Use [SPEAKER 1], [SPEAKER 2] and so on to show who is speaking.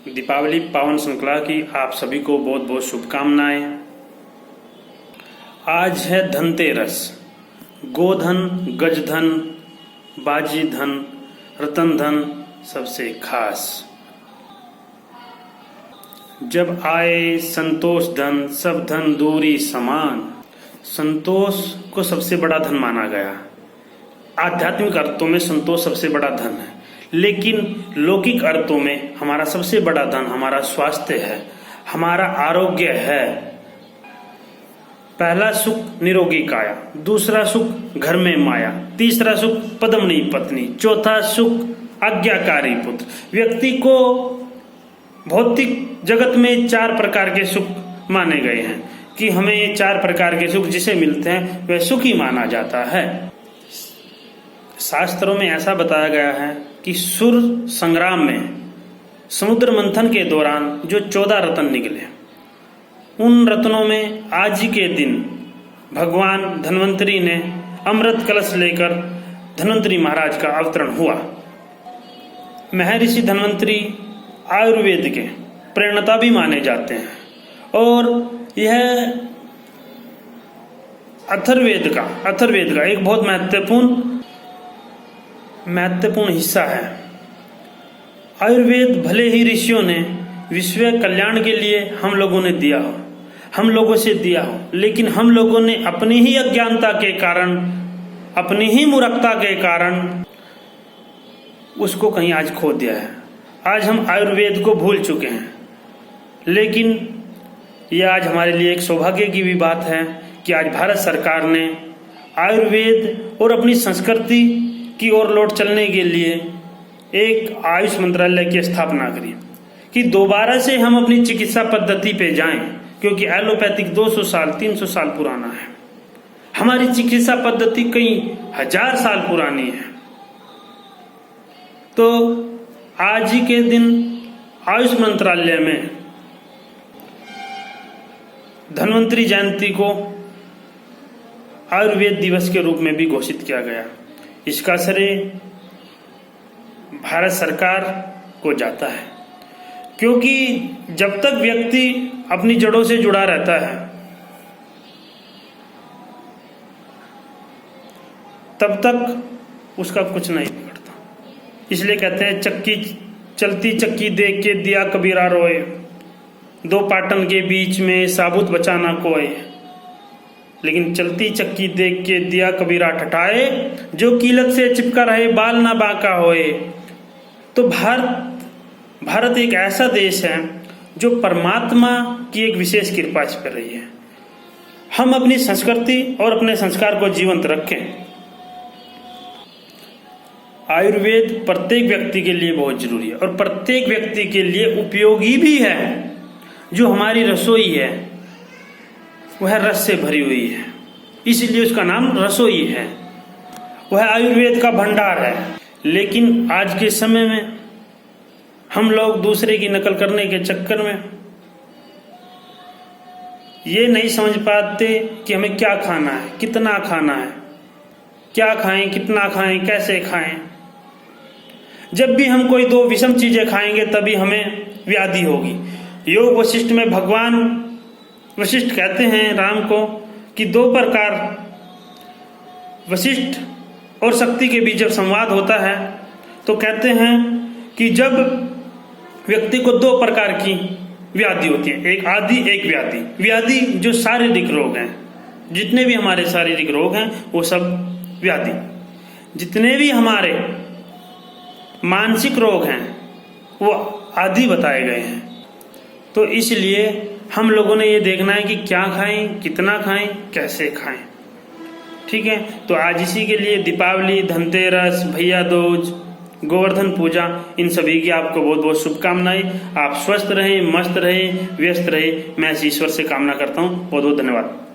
[SPEAKER 1] दीपावली पावन श्रृंखला की आप सभी को बहुत बहुत शुभकामनाएं। आज है धनतेरस। गोधन, गजधन, बाजी धन, रतन धन सबसे खास। जब आए संतोष धन, सब धन दूरी समान। संतोष को सबसे बड़ा धन माना गया। आध्यात्मिक अर्थों में संतोष सबसे बड़ा धन है, लेकिन लौकिक अर्थों में हमारा सबसे बड़ा धन हमारा स्वास्थ्य है, हमारा आरोग्य है। पहला सुख निरोगी काया, दूसरा सुख घर में माया, तीसरा सुख पद्मनी पत्नी, चौथा सुख आज्ञाकारी पुत्र। व्यक्ति को भौतिक जगत में 4 प्रकार के सुख माने गए हैं कि हमें ये 4 प्रकार के सुख जिसे मिलते हैं वह सुखी माना जाता है। शास्त्रों में ऐसा बताया गया है कि सुर संग्राम में समुद्र मंथन के दौरान जो 14 रत्न निकले, उन रत्नों में आज ही के दिन भगवान धन्वंतरी ने अमृत कलश लेकर धन्वंतरी महाराज का अवतरण हुआ। महर्षि धन्वंतरी आयुर्वेद के प्रणेता भी माने जाते हैं और यह अथर्ववेद का एक बहुत महत्वपूर्ण हिस्सा है। आयुर्वेद भले ही ऋषियों ने विश्व कल्याण के लिए हम लोगों से दिया हो, लेकिन हम लोगों ने अपनी ही अज्ञानता के कारण, अपनी ही मूर्खता के कारण उसको कहीं आज खो दिया है। आज हम आयुर्वेद को भूल चुके हैं, लेकिन यह आज हमारे लिए एक सौभाग्य की भी बात है कि आज भारत सरकार ने आयुर्वेद और अपनी संस्कृति की ओर लौट चलने के लिए एक आयुष मंत्रालय की स्थापना करी कि दोबारा से हम अपनी चिकित्सा पद्धति पे जाएं, क्योंकि एलोपैथिक 200 साल 300 साल पुराना है। हमारी चिकित्सा पद्धति कई 1000 साल पुरानी है। तो आज ही के दिन आयुष मंत्रालय में धन्वंतरी जयंती को आयुर्वेद दिवस के रूप में भी घोषित किया गया। इसका श्रेय भारत सरकार को जाता है, क्योंकि जब तक व्यक्ति अपनी जड़ों से जुड़ा रहता है तब तक उसका कुछ नहीं बिगड़ता। इसलिए कहते हैं चलती चक्की देख के दिया कबीरा रोए, 2 पाटन के बीच में साबुत बचाना कोई। लेकिन चलती चक्की देख के दिया कबीरा ठठाए, जो कीलत से चिपका रहे बाल ना बांका होए। तो भारत एक ऐसा देश है जो परमात्मा की एक विशेष कृपा इस पर रही है। हम अपनी संस्कृति और अपने संस्कार को जीवंत रखें। आयुर्वेद प्रत्येक व्यक्ति के लिए बहुत जरूरी है और प्रत्येक व्यक्ति के लिए उपयोगी भी है। जो हमारी रसोई है वह रस से भरी हुई है, इसलिए उसका नाम रसोई है। वह आयुर्वेद का भंडार है। लेकिन आज के समय में हम लोग दूसरे की नकल करने के चक्कर में ये नहीं समझ पाते कि हमें क्या खाना है, कितना खाना है, क्या खाएं, कितना खाएं, कैसे खाएं। जब भी हम कोई 2 विषम चीजें खाएंगे तभी हमें व्याधि होगी। योग वशिष्ठ में भगवान वशिष्ठ कहते हैं राम को कि 2 प्रकार वशिष्ठ और शक्ति के बीच जब संवाद होता है तो कहते हैं कि जब व्यक्ति को 2 प्रकार की व्याधि होती है, एक आदि एक व्याधि। व्याधि जो शारीरिक रोग हैं, जितने भी हमारे शारीरिक रोग हैं वो सब व्याधि। जितने भी हमारे मानसिक रोग हैं वो आदि बताए गए हैं। तो इसलिए हम लोगों ने ये देखना है कि क्या खाएं, कितना खाएं, कैसे खाएं। ठीक है, तो आज इसी के लिए दीपावली, धनतेरस, भैया दूज, गोवर्धन पूजा, इन सभी की आपको बहुत बहुत शुभकामनाएं। आप स्वस्थ रहें, मस्त रहें, व्यस्त रहें, मैं इस ईश्वर से कामना करता हूं। बहुत बहुत धन्यवाद।